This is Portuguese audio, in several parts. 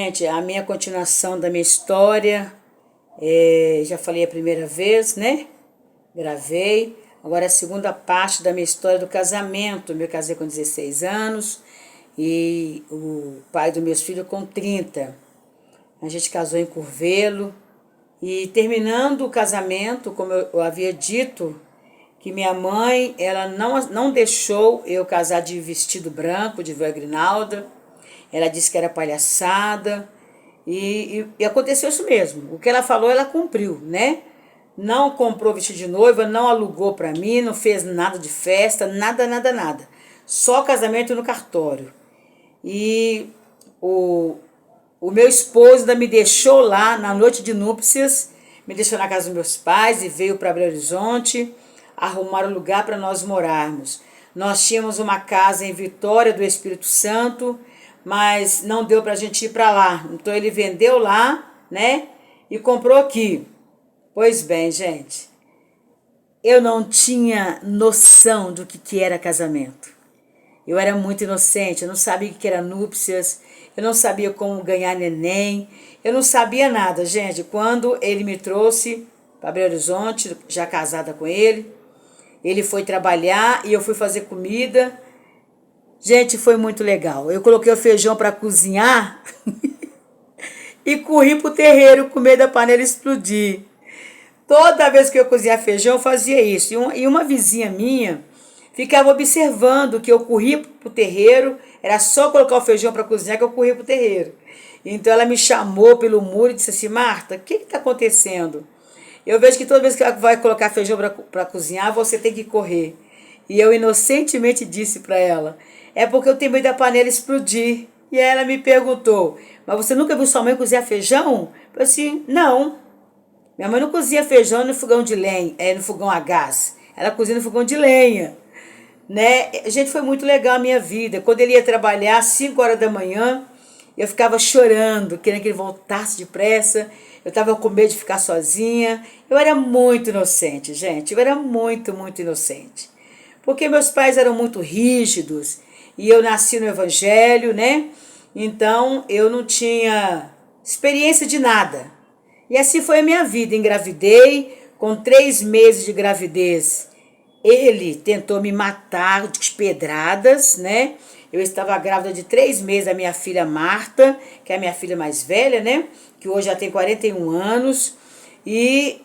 Gente, a minha continuação da minha história, já falei a primeira vez, né? Gravei. Agora a segunda parte da minha história do casamento. Eu me casei com 16 anos e o pai dos meus filhos com 30. A gente casou em Curvelo e terminando o casamento, como eu havia dito, que minha mãe ela não deixou eu casar de vestido branco, de véu grinalda. Ela disse que era palhaçada e aconteceu isso mesmo. O que ela falou, ela cumpriu, né? Não comprou vestido de noiva, não alugou para mim, não fez nada de festa, nada, nada, nada. Só casamento no cartório. E o meu esposo ainda me deixou lá na noite de núpcias, me deixou na casa dos meus pais e veio para Belo Horizonte arrumar um lugar para nós morarmos. Nós tínhamos uma casa em Vitória do Espírito Santo, mas não deu para a gente ir para lá. Então ele vendeu lá, né? E comprou aqui. Pois bem, gente, eu não tinha noção do que era casamento. Eu era muito inocente, eu não sabia o que era núpcias, eu não sabia como ganhar neném, eu não sabia nada, gente. Quando ele me trouxe para Belo Horizonte, já casada com ele foi trabalhar e eu fui fazer comida. Gente, foi muito legal. Eu coloquei o feijão para cozinhar e corri pro terreiro com medo da panela explodir. Toda vez que eu cozinhava feijão, eu fazia isso. E uma vizinha minha ficava observando que eu corria pro terreiro, era só colocar o feijão para cozinhar que eu corria pro terreiro. Então ela me chamou pelo muro e disse assim: Marta, o que está acontecendo? Eu vejo que toda vez que ela vai colocar feijão para cozinhar, você tem que correr. E eu inocentemente disse para ela: é porque eu tenho medo da panela explodir. E ela me perguntou: mas você nunca viu sua mãe cozinhar feijão? Eu falei assim: não. Minha mãe não cozia feijão no fogão de lenha, no fogão a gás. Ela cozinha no fogão de lenha. Né? Gente, foi muito legal a minha vida. Quando ele ia trabalhar às 5 horas da manhã, eu ficava chorando, querendo que ele voltasse depressa. Eu estava com medo de ficar sozinha. Eu era muito inocente, gente. Eu era muito, muito inocente. Porque meus pais eram muito rígidos e eu nasci no evangelho, né? Então eu não tinha experiência de nada. E assim foi a minha vida. Engravidei, com 3 meses de gravidez. Ele tentou me matar de pedradas, né? Eu estava grávida de 3 meses da minha filha Marta, que é a minha filha mais velha, né? Que hoje já tem 41 anos. E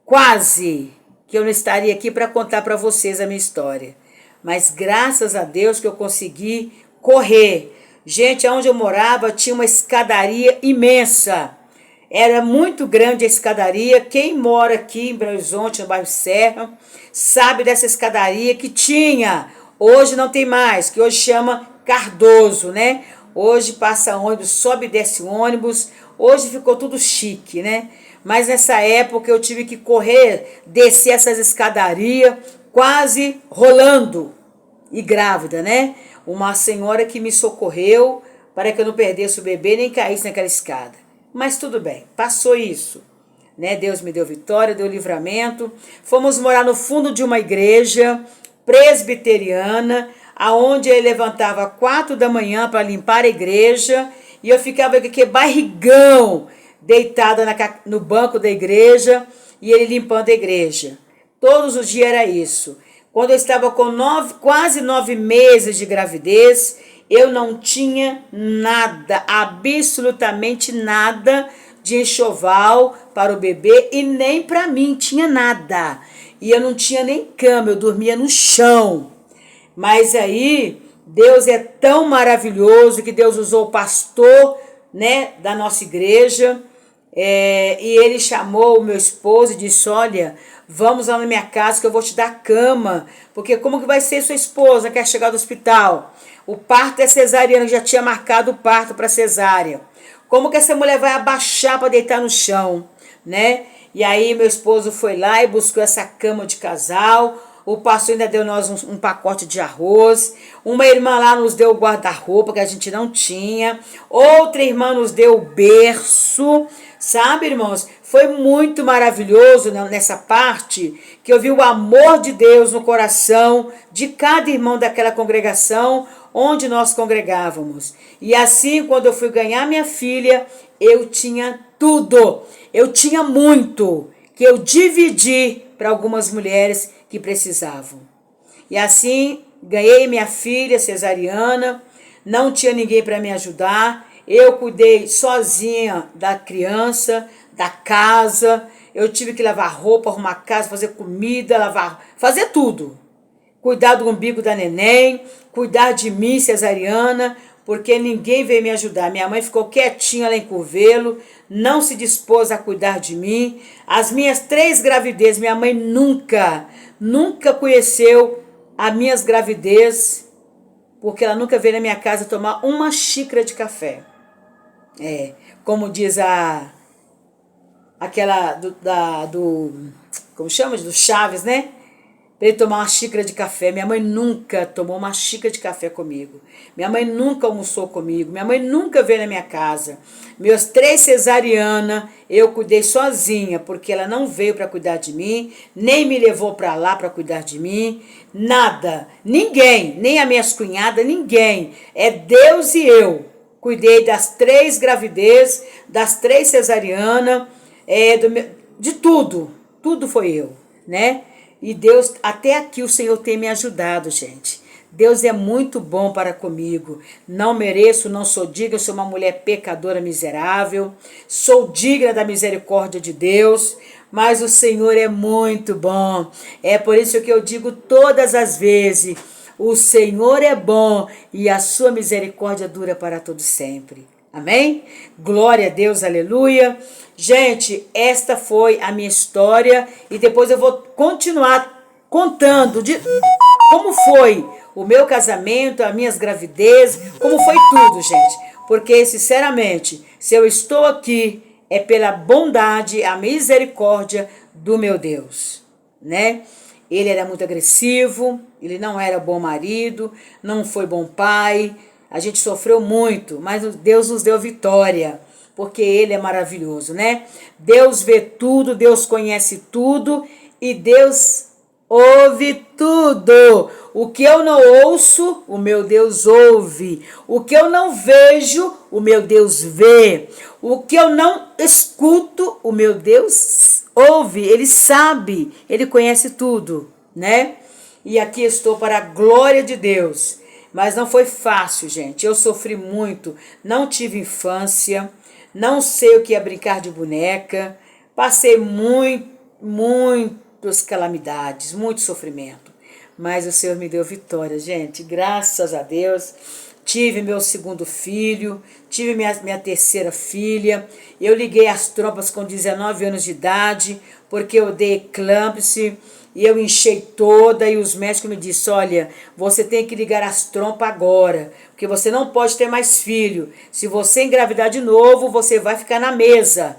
quase que eu não estaria aqui para contar para vocês a minha história. Mas graças a Deus que eu consegui correr. Gente, onde eu morava tinha uma escadaria imensa. Era muito grande a escadaria. Quem mora aqui em Belo Horizonte, no bairro Serra, sabe dessa escadaria que tinha. Hoje não tem mais, que hoje chama Cardoso, né? Hoje passa ônibus, sobe e desce ônibus. Hoje ficou tudo chique, né? Mas nessa época eu tive que correr, descer essas escadarias, quase rolando e grávida, né? Uma senhora que me socorreu para que eu não perdesse o bebê nem caísse naquela escada. Mas tudo bem, passou isso, né? Deus me deu vitória, deu livramento. Fomos morar no fundo de uma igreja presbiteriana, aonde ele levantava 4 da manhã para limpar a igreja e eu ficava com aquele barrigão deitada no banco da igreja e ele limpando a igreja. Todos os dias era isso. Quando eu estava com quase 9 meses de gravidez, eu não tinha nada, absolutamente nada de enxoval para o bebê e nem para mim tinha nada. E eu não tinha nem cama, eu dormia no chão. Mas aí, Deus é tão maravilhoso que Deus usou o pastor, né, da nossa igreja, e ele chamou o meu esposo e disse: olha, vamos lá na minha casa que eu vou te dar cama, porque como que vai ser sua esposa que quer chegar do hospital? O parto é cesariana, já tinha marcado o parto para cesárea. Como que essa mulher vai abaixar para deitar no chão, né? E aí meu esposo foi lá e buscou essa cama de casal. O pastor ainda deu nós um pacote de arroz. Uma irmã lá nos deu o guarda-roupa que a gente não tinha. Outra irmã nos deu o berço. Sabe, irmãos? Foi muito maravilhoso nessa parte que eu vi o amor de Deus no coração de cada irmão daquela congregação, onde nós congregávamos. E assim, quando eu fui ganhar minha filha, eu tinha tudo. Eu tinha muito, que eu dividi para algumas mulheres que precisavam. E assim, ganhei minha filha cesariana, não tinha ninguém para me ajudar. Eu cuidei sozinha da criança, da casa. Eu tive que lavar roupa, arrumar casa, fazer comida, lavar, fazer tudo. Cuidar do umbigo da neném, cuidar de mim, cesariana, porque ninguém veio me ajudar. Minha mãe ficou quietinha lá em Curvelo, não se dispôs a cuidar de mim. As minhas 3 gravidezes, minha mãe nunca conheceu as minhas gravidez, porque ela nunca veio na minha casa tomar uma xícara de café. Como diz aquela como chama? Do Chaves, né? Para ele tomar uma xícara de café. Minha mãe nunca tomou uma xícara de café comigo. Minha mãe nunca almoçou comigo. Minha mãe nunca veio na minha casa. Meus 3 cesarianas eu cuidei sozinha, porque ela não veio para cuidar de mim, nem me levou para lá para cuidar de mim, nada. Ninguém, nem as minhas cunhadas, ninguém. É Deus e eu. Cuidei das 3 gravidez, das 3 cesarianas, de tudo. Tudo foi eu, né? E Deus, até aqui o Senhor tem me ajudado, gente. Deus é muito bom para comigo. Não mereço, não sou digna, sou uma mulher pecadora miserável. Sou digna da misericórdia de Deus, mas o Senhor é muito bom. É por isso que eu digo todas as vezes, o Senhor é bom e a sua misericórdia dura para todo sempre. Amém? Glória a Deus, aleluia. Gente, esta foi a minha história e depois eu vou continuar contando de como foi o meu casamento, as minhas gravidez, como foi tudo, gente. Porque, sinceramente, se eu estou aqui, é pela bondade, a misericórdia do meu Deus, né? Ele era muito agressivo, ele não era bom marido, não foi bom pai. A gente sofreu muito, mas Deus nos deu vitória, porque Ele é maravilhoso, né? Deus vê tudo, Deus conhece tudo e Deus ouve tudo. O que eu não ouço, o meu Deus ouve. O que eu não vejo, o meu Deus vê. O que eu não escuto, o meu Deus ouve. Ele sabe, Ele conhece tudo, né? E aqui estou para a glória de Deus. Mas não foi fácil, gente. Eu sofri muito. Não tive infância. Não sei o que é brincar de boneca. Passei muitas calamidades, muito sofrimento. Mas o Senhor me deu vitória, gente. Graças a Deus. Tive meu segundo filho. Tive minha terceira filha. Eu liguei as trompas com 19 anos de idade, porque eu dei eclâmpsia. E eu inchei toda e os médicos me disseram, olha, você tem que ligar as trompas agora, porque você não pode ter mais filho. Se você engravidar de novo, você vai ficar na mesa,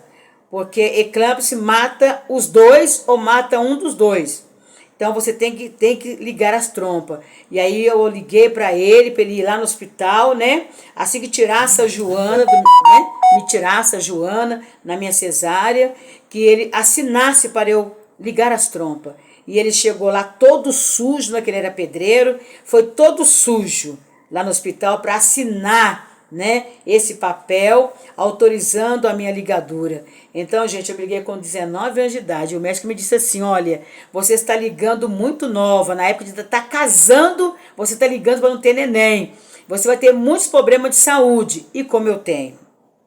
porque eclâmpsia mata os dois ou mata um dos dois. Então você tem que ligar as trompas. E aí eu liguei para ele ir lá no hospital, né? Assim que tirasse a Joana, né? Me tirasse a Joana na minha cesárea, que ele assinasse para eu ligar as trompas. E ele chegou lá todo sujo, né, que ele era pedreiro, foi todo sujo lá no hospital para assinar, né, esse papel autorizando a minha ligadura. Então, gente, eu briguei com 19 anos de idade. O médico me disse assim, olha, você está ligando muito nova, na época de estar casando, você está ligando para não ter neném. Você vai ter muitos problemas de saúde, e como eu tenho,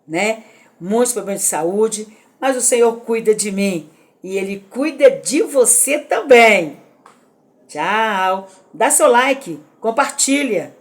né, muitos problemas de saúde, mas o Senhor cuida de mim. E Ele cuida de você também. Tchau. Dá seu like, compartilha.